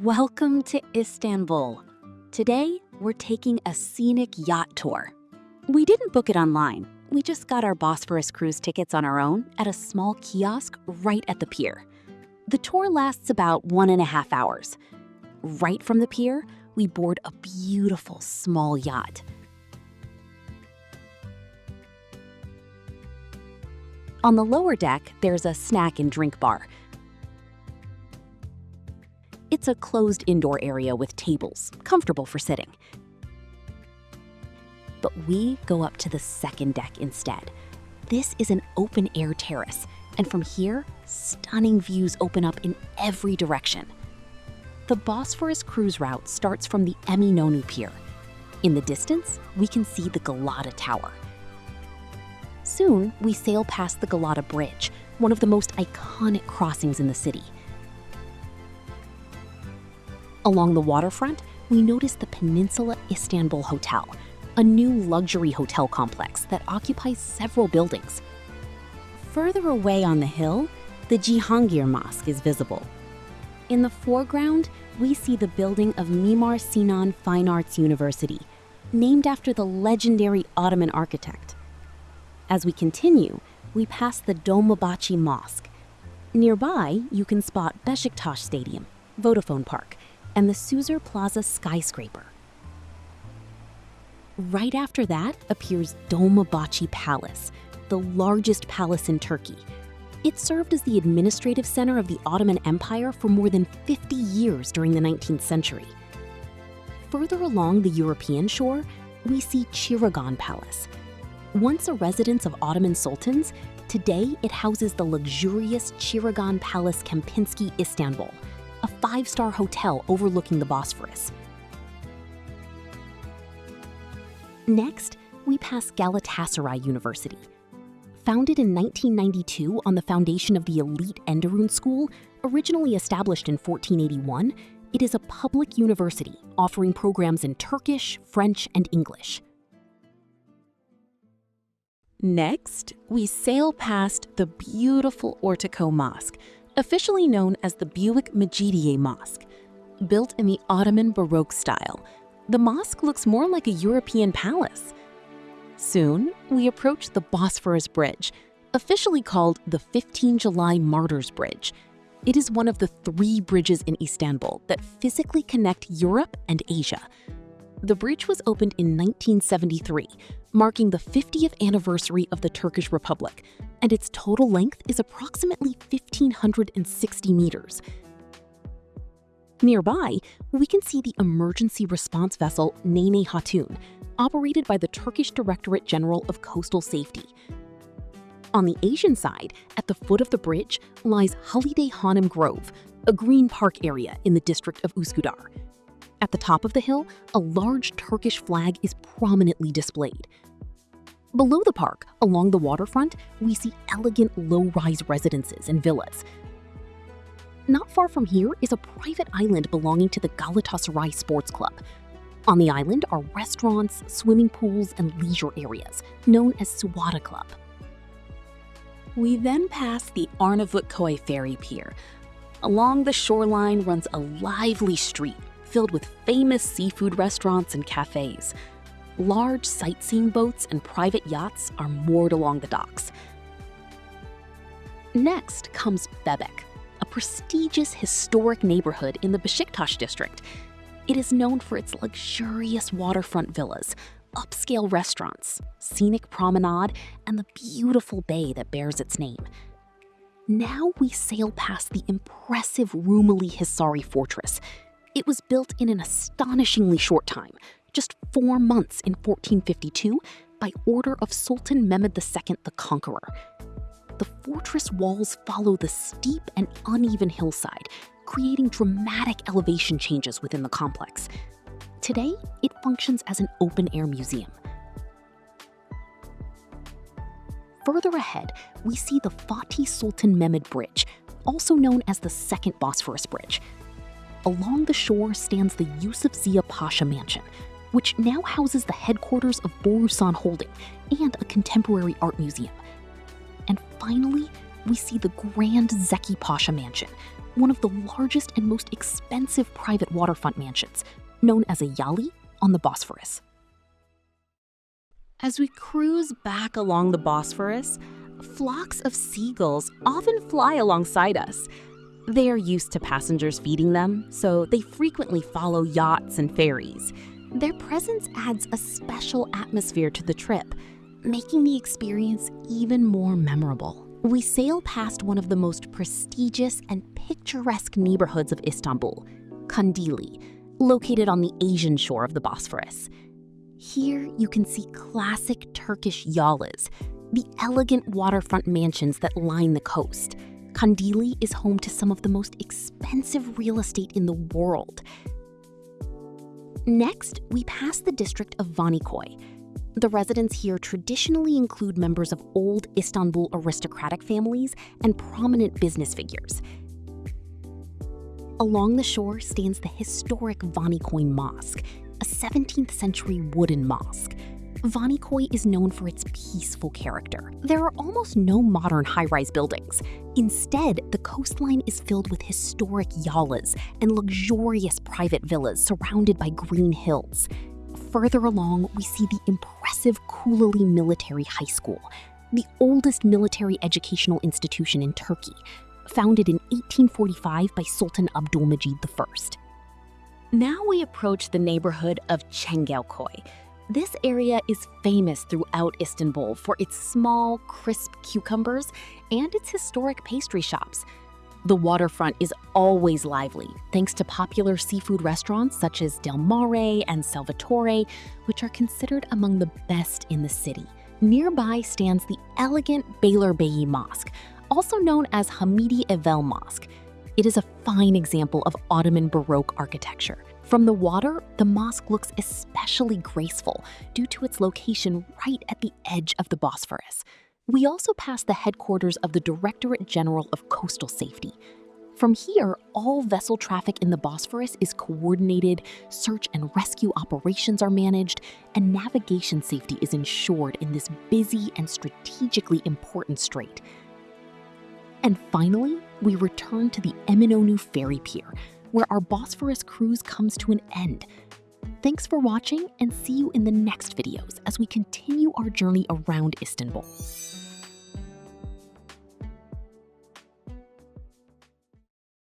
Welcome to Istanbul. Today, we're taking a scenic yacht tour. We didn't book it online. We just got our Bosphorus cruise tickets on our own at a small kiosk right at the pier. The tour lasts about 1.5 hours. Right from the pier, we board a beautiful small yacht. On the lower deck, there's a snack and drink bar. It's a closed indoor area with tables, comfortable for sitting. But we go up to the second deck instead. This is an open-air terrace, and from here, stunning views open up in every direction. The Bosphorus cruise route starts from the Eminönü Pier. In the distance, we can see the Galata Tower. Soon, we sail past the Galata Bridge, one of the most iconic crossings in the city. Along the waterfront, we notice the Peninsula Istanbul Hotel, a new luxury hotel complex that occupies several buildings. Further away on the hill, the Cihangir Mosque is visible. In the foreground, we see the building of Mimar Sinan Fine Arts University, named after the legendary Ottoman architect. As we continue, we pass the Dolmabahçe Mosque. Nearby, you can spot Beşiktaş Stadium, Vodafone Park, and the Suzer Plaza skyscraper. Right after that appears Dolmabahçe Palace, the largest palace in Turkey. It served as the administrative center of the Ottoman Empire for more than 50 years during the 19th century. Further along the European shore, we see Çırağan Palace. Once a residence of Ottoman sultans, today it houses the luxurious Çırağan Palace Kempinski, Istanbul, a 5-star hotel overlooking the Bosphorus. Next, we pass Galatasaray University. Founded in 1992 on the foundation of the elite Enderun School, originally established in 1481, it is a public university offering programs in Turkish, French, and English. Next, we sail past the beautiful Ortaköy Mosque, officially known as the Büyük Mecidiye Mosque. Built in the Ottoman Baroque style, the mosque looks more like a European palace. Soon, we approach the Bosphorus Bridge, officially called the 15 July Martyrs Bridge. It is one of the 3 bridges in Istanbul that physically connect Europe and Asia. The bridge was opened in 1973, marking the 50th anniversary of the Turkish Republic, and its total length is approximately 1,560 meters. Nearby, we can see the emergency response vessel Nene Hatun, operated by the Turkish Directorate General of Coastal Safety. On the Asian side, at the foot of the bridge, lies Halide Hanım Grove, a green park area in the district of Üsküdar. At the top of the hill, a large Turkish flag is prominently displayed. Below the park, along the waterfront, we see elegant low-rise residences and villas. Not far from here is a private island belonging to the Galatasaray Sports Club. On the island are restaurants, swimming pools, and leisure areas, known as Suada Club. We then pass the Arnavutköy ferry pier. Along the shoreline runs a lively street filled with famous seafood restaurants and cafes. Large sightseeing boats and private yachts are moored along the docks. Next comes Bebek, a prestigious historic neighborhood in the Beşiktaş district. It is known for its luxurious waterfront villas, upscale restaurants, scenic promenade, and the beautiful bay that bears its name. Now we sail past the impressive Rumeli Hisari Fortress. It was built in an astonishingly short time, just 4 months in 1452, by order of Sultan Mehmed II the Conqueror. The fortress walls follow the steep and uneven hillside, creating dramatic elevation changes within the complex. Today, it functions as an open-air museum. Further ahead, we see the Fatih Sultan Mehmed Bridge, also known as the Second Bosphorus Bridge. Along the shore stands the Yusuf Ziya Pasha Mansion, which now houses the headquarters of Borusan Holding and a contemporary art museum. And finally, we see the Grand Zeki Pasha Mansion, one of the largest and most expensive private waterfront mansions, known as a yali, on the Bosphorus. As we cruise back along the Bosphorus, flocks of seagulls often fly alongside us. They are used to passengers feeding them, so they frequently follow yachts and ferries. Their presence adds a special atmosphere to the trip, making the experience even more memorable. We sail past one of the most prestigious and picturesque neighborhoods of Istanbul, Kandili, located on the Asian shore of the Bosphorus. Here you can see classic Turkish yalas, the elegant waterfront mansions that line the coast. Kandili is home to some of the most expensive real estate in the world. Next, we pass the district of Vaniköy. The residents here traditionally include members of old Istanbul aristocratic families and prominent business figures. Along the shore stands the historic Vaniköy Mosque, a 17th century wooden mosque. Vaniköy is known for its peaceful character. There are almost no modern high-rise buildings. Instead, the coastline is filled with historic yalas and luxurious private villas surrounded by green hills. Further along, we see the impressive Kuleli Military High School, the oldest military educational institution in Turkey, founded in 1845 by Sultan Abdülmecid I. Now we approach the neighborhood of Çengelköy. This area is famous throughout Istanbul for its small, crisp cucumbers and its historic pastry shops. The waterfront is always lively, thanks to popular seafood restaurants such as Del Mare and Salvatore, which are considered among the best in the city. Nearby stands the elegant Beylerbeyi Mosque, also known as Hamidi Evel Mosque. It is a fine example of Ottoman Baroque architecture. From the water, the mosque looks especially graceful due to its location right at the edge of the Bosphorus. We also pass the headquarters of the Directorate General of Coastal Safety. From here, all vessel traffic in the Bosphorus is coordinated, search and rescue operations are managed, and navigation safety is ensured in this busy and strategically important strait. And finally, we return to the Eminönü Ferry Pier, where our Bosphorus cruise comes to an end. Thanks for watching, and see you in the next videos as we continue our journey around Istanbul.